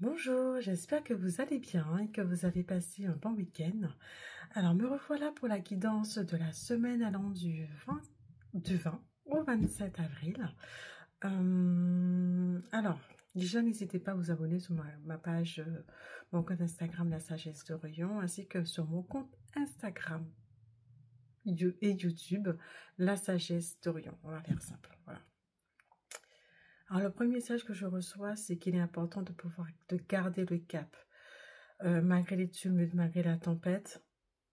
Bonjour, j'espère que vous allez bien et que vous avez passé un bon week-end. Alors, me revoilà pour la guidance de la semaine allant du 20 au 27 avril. Alors, déjà, n'hésitez pas à vous abonner sur ma page, mon compte Instagram, La Sagesse d'Orion, ainsi que sur mon compte Instagram et YouTube, La Sagesse d'Orion. On va faire simple, voilà. Alors, le premier message que je reçois, c'est qu'il est important de garder le cap. Malgré les tumultes, malgré la tempête,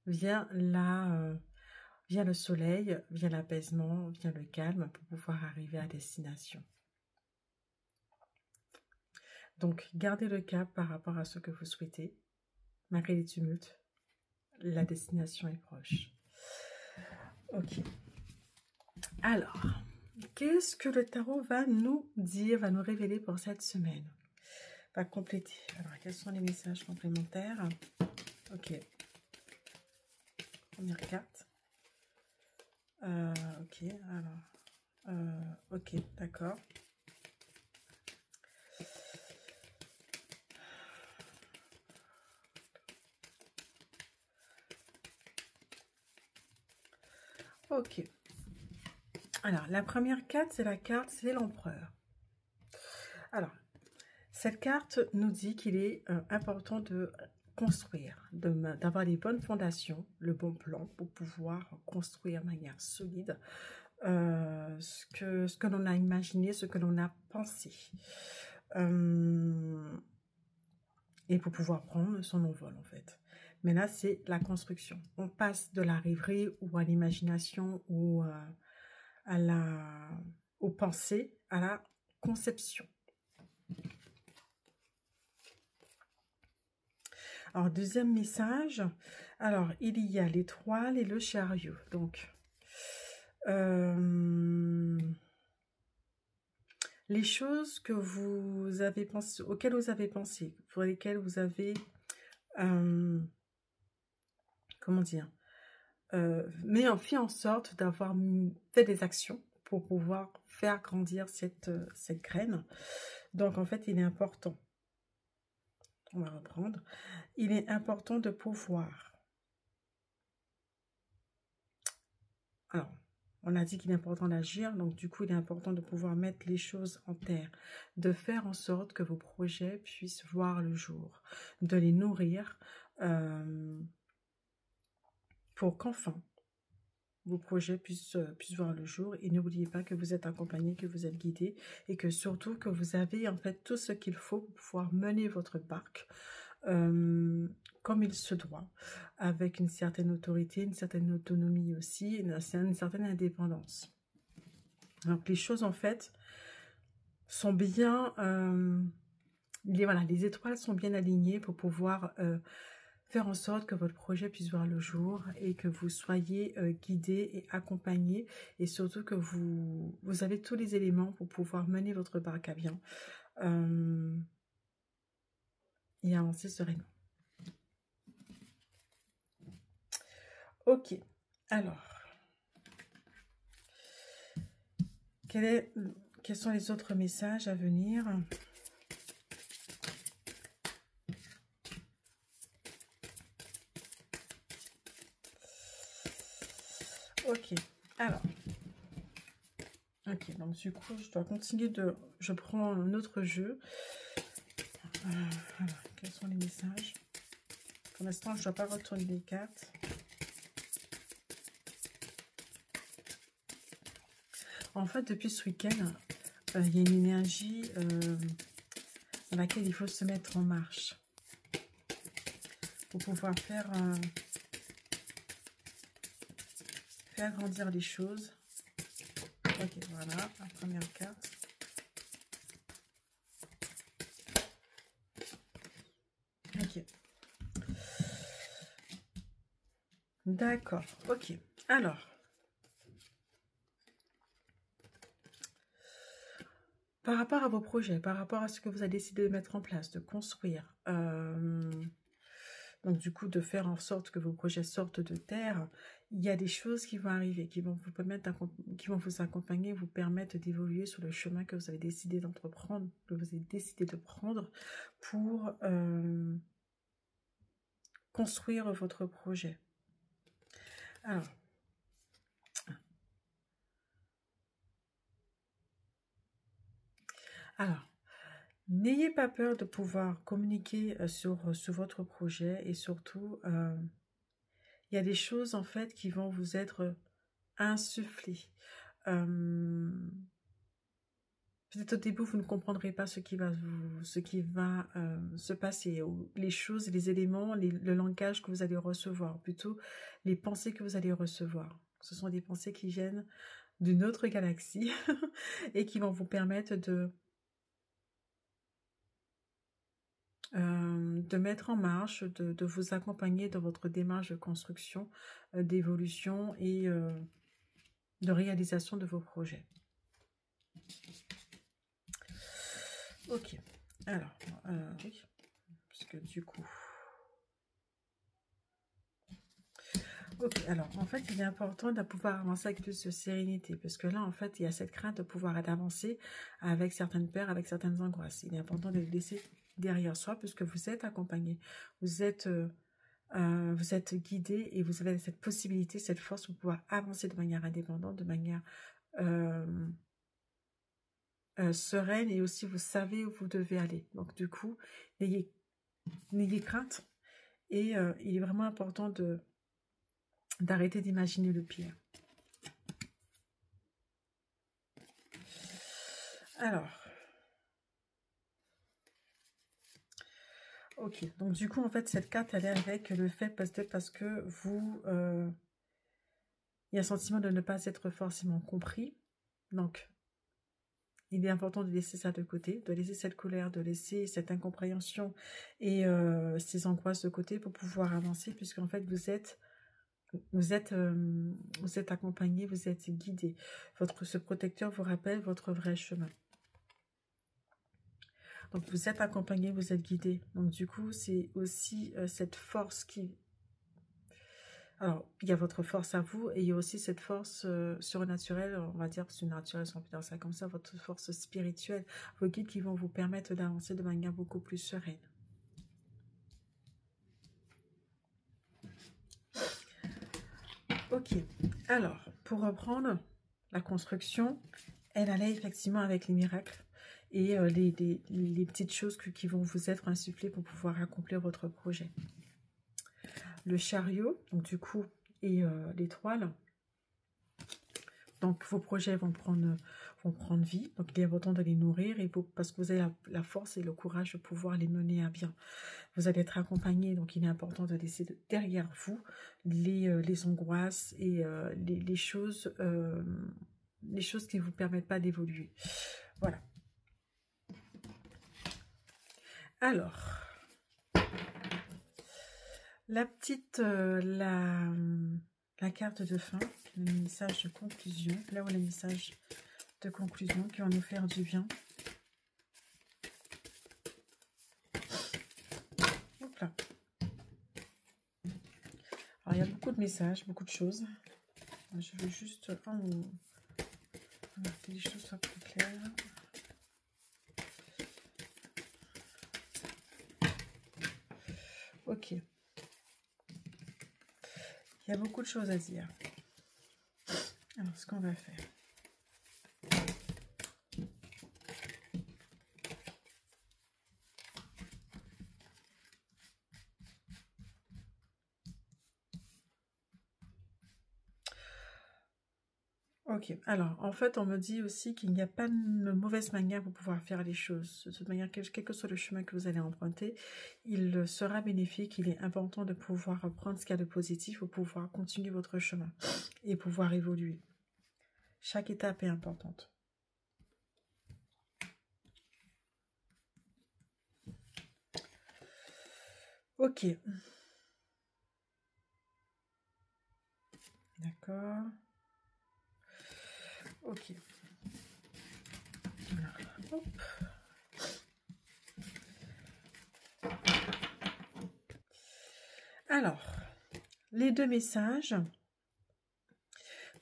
vient le soleil, vient l'apaisement, vient le calme pour pouvoir arriver à destination. Donc, gardez le cap par rapport à ce que vous souhaitez. Malgré les tumultes, la destination est proche. Ok. Alors, qu'est-ce que le tarot va nous dire, va nous révéler pour cette semaine? Va compléter. Alors, quels sont les messages complémentaires? Ok. Première carte. Ok, alors. Ok, d'accord. Ok. Alors, la première carte, c'est l'empereur. Alors, cette carte nous dit qu'il est important de construire, d'avoir les bonnes fondations, le bon plan pour pouvoir construire de manière solide ce que l'on a imaginé, ce que l'on a pensé. Et pour pouvoir prendre son envol en fait. Mais là, c'est la construction. On passe de la rêverie ou à l'imagination ou aux pensées à la conception. Alors, deuxième message. Alors, il y a l'étoile et le chariot. Donc, les choses que vous avez pensé, auxquelles vous avez pensé, pour lesquelles vous avez, comment dire, fait en sorte d'avoir fait des actions pour pouvoir faire grandir cette graine. Donc, en fait, il est important, on va reprendre, il est important de pouvoir, alors, on a dit qu'il est important d'agir, donc du coup, il est important de pouvoir mettre les choses en terre, de faire en sorte que vos projets puissent voir le jour, de les nourrir pour qu'enfin, vos projets puissent voir le jour. Et n'oubliez pas que vous êtes accompagné, que vous êtes guidé et que surtout que vous avez en fait tout ce qu'il faut pour pouvoir mener votre barque comme il se doit, avec une certaine autorité, une certaine autonomie aussi, une certaine indépendance. Donc les choses en fait sont bien, les étoiles sont bien alignées pour pouvoir faire en sorte que votre projet puisse voir le jour et que vous soyez guidé et accompagné et surtout que vous avez tous les éléments pour pouvoir mener votre barque à bien et avancer sereinement. Ok, alors, quels sont les autres messages à venir? Ok, alors, ok, donc du coup, je dois continuer je prends un autre jeu. Alors, quels sont les messages? Pour l'instant, je ne dois pas retourner les cartes. En fait, depuis ce week-end, il y a une énergie dans laquelle il faut se mettre en marche pour pouvoir faire grandir les choses. Ok, voilà, la première carte. Ok. D'accord, ok. Alors, par rapport à vos projets, par rapport à ce que vous avez décidé de mettre en place, de construire, donc du coup de faire en sorte que vos projets sortent de terre, il y a des choses qui vont arriver, qui vont vous permettre, qui vont vous accompagner, vous permettre d'évoluer sur le chemin que vous avez décidé d'entreprendre, que vous avez décidé de prendre pour construire votre projet. Alors, n'ayez pas peur de pouvoir communiquer sur votre projet et surtout, il y a des choses en fait qui vont vous être insufflées. Peut-être au début, vous ne comprendrez pas ce qui va se passer, ou les choses, les éléments, le langage que vous allez recevoir, plutôt les pensées que vous allez recevoir. Ce sont des pensées qui viennent d'une autre galaxie et qui vont vous permettre de mettre en marche, de vous accompagner dans votre démarche de construction, d'évolution et de réalisation de vos projets. Ok, alors, oui, parce que du coup... Ok, alors, en fait, il est important de pouvoir avancer avec plus de sérénité, parce que là, en fait, il y a cette crainte de pouvoir avancer avec certaines peurs, avec certaines angoisses. Il est important de les laisser derrière soi, puisque vous êtes accompagné, vous êtes guidé, et vous avez cette possibilité, cette force pour pouvoir avancer de manière indépendante, de manière... sereine, et aussi vous savez où vous devez aller. Donc du coup, n'ayez crainte, et il est vraiment important d'arrêter d'imaginer le pire. Alors, ok, donc du coup en fait cette carte elle est avec le fait peut-être parce que vous il y a un sentiment de ne pas être forcément compris, donc il est important de laisser ça de côté, de laisser cette colère, de laisser cette incompréhension et ces angoisses de côté pour pouvoir avancer, puisqu'en fait vous êtes accompagné, vous êtes guidé. Ce protecteur vous rappelle votre vrai chemin. Donc vous êtes accompagné, vous êtes guidé. Donc du coup c'est aussi cette force qui... Alors, il y a votre force à vous, et il y a aussi cette force surnaturelle, on va dire surnaturelle, si on peut dire ça comme ça, votre force spirituelle, vos guides qui vont vous permettre d'avancer de manière beaucoup plus sereine. Ok, alors, pour reprendre, la construction, elle allait effectivement avec les miracles et les petites choses qui vont vous être insufflées pour pouvoir accomplir votre projet. Le chariot, donc du coup, et l'étoile. Donc vos projets vont prendre vie. Donc il est important de les nourrir, et parce que vous avez la force et le courage de pouvoir les mener à bien. Vous allez être accompagné, donc il est important de laisser derrière vous les angoisses et les choses qui ne vous permettent pas d'évoluer. Voilà. Alors, la petite, la carte de fin, le message de conclusion, là où le message de conclusion qui va nous faire du bien. Hop là. Alors, il y a beaucoup de messages, beaucoup de choses. Je veux juste que les choses soient plus claires. Ok. Il y a beaucoup de choses à dire. Alors, ce qu'on va faire. Ok, alors en fait on me dit aussi qu'il n'y a pas de mauvaise manière pour pouvoir faire les choses. De toute manière, quel que soit le chemin que vous allez emprunter, il sera bénéfique. Il est important de pouvoir prendre ce qu'il y a de positif pour pouvoir continuer votre chemin et pouvoir évoluer. Chaque étape est importante. Ok. D'accord. Ok. Alors, hop. Alors, les deux messages.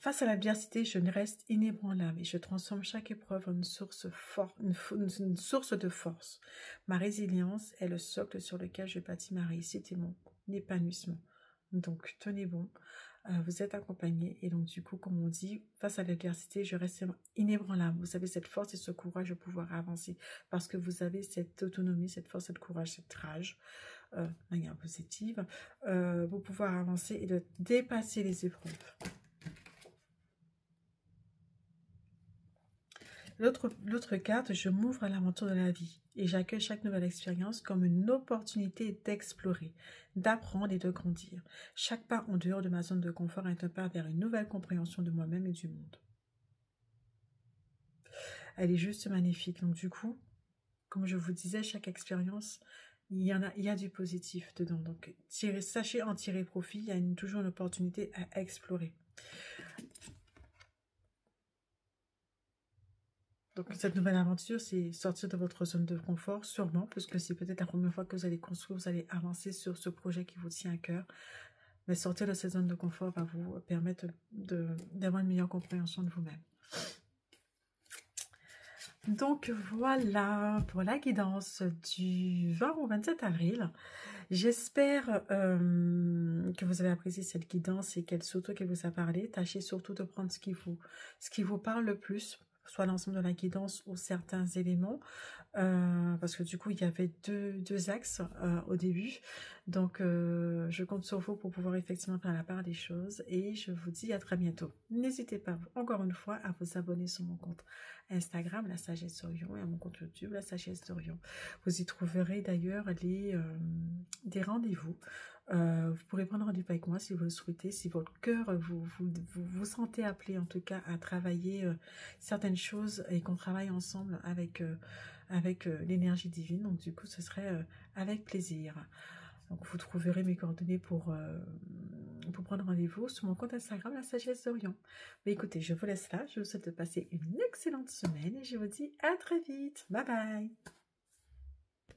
Face à l'adversité, je ne reste inébranlable et je transforme chaque épreuve en une source une source de force. Ma résilience est le socle sur lequel je bâtis ma réussite et mon épanouissement. Donc, tenez bon, vous êtes accompagné et donc du coup, comme on dit, face à l'adversité, je reste inébranlable. Vous avez cette force et ce courage de pouvoir avancer parce que vous avez cette autonomie, cette force, cette courage, cette rage, de manière positive, pour pouvoir avancer et de dépasser les épreuves. L'autre carte, je m'ouvre à l'aventure de la vie et j'accueille chaque nouvelle expérience comme une opportunité d'explorer, d'apprendre et de grandir. Chaque pas en dehors de ma zone de confort est un pas vers une nouvelle compréhension de moi-même et du monde. Elle est juste magnifique. Donc du coup, comme je vous disais, chaque expérience, il y a du positif dedans. Donc sachez en tirer profit, il y a toujours une opportunité à explorer. Donc, cette nouvelle aventure, c'est sortir de votre zone de confort, sûrement, puisque c'est peut-être la première fois que vous allez construire, vous allez avancer sur ce projet qui vous tient à cœur. Mais sortir de cette zone de confort va vous permettre d'avoir une meilleure compréhension de vous-même. Donc, voilà pour la guidance du 20 au 27 avril. J'espère que vous avez apprécié cette guidance et qu'elle vous a parlé. Tâchez surtout de prendre ce qui vous parle le plus, soit l'ensemble de la guidance ou certains éléments, parce que du coup il y avait deux axes au début, donc je compte sur vous pour pouvoir effectivement faire la part des choses et je vous dis à très bientôt. N'hésitez pas encore une fois à vous abonner sur mon compte Instagram La Sagesse d'Orion et à mon compte YouTube La Sagesse d'Orion. Vous y trouverez d'ailleurs des rendez-vous. Vous pourrez prendre rendez-vous avec moi si vous le souhaitez, si votre cœur vous sentez appelé en tout cas à travailler certaines choses et qu'on travaille ensemble avec l'énergie divine. Donc du coup ce serait avec plaisir. Donc vous trouverez mes coordonnées pour prendre rendez-vous sur mon compte Instagram La Sagesse d'Orion. Mais écoutez, je vous laisse là, je vous souhaite de passer une excellente semaine et je vous dis à très vite. Bye bye.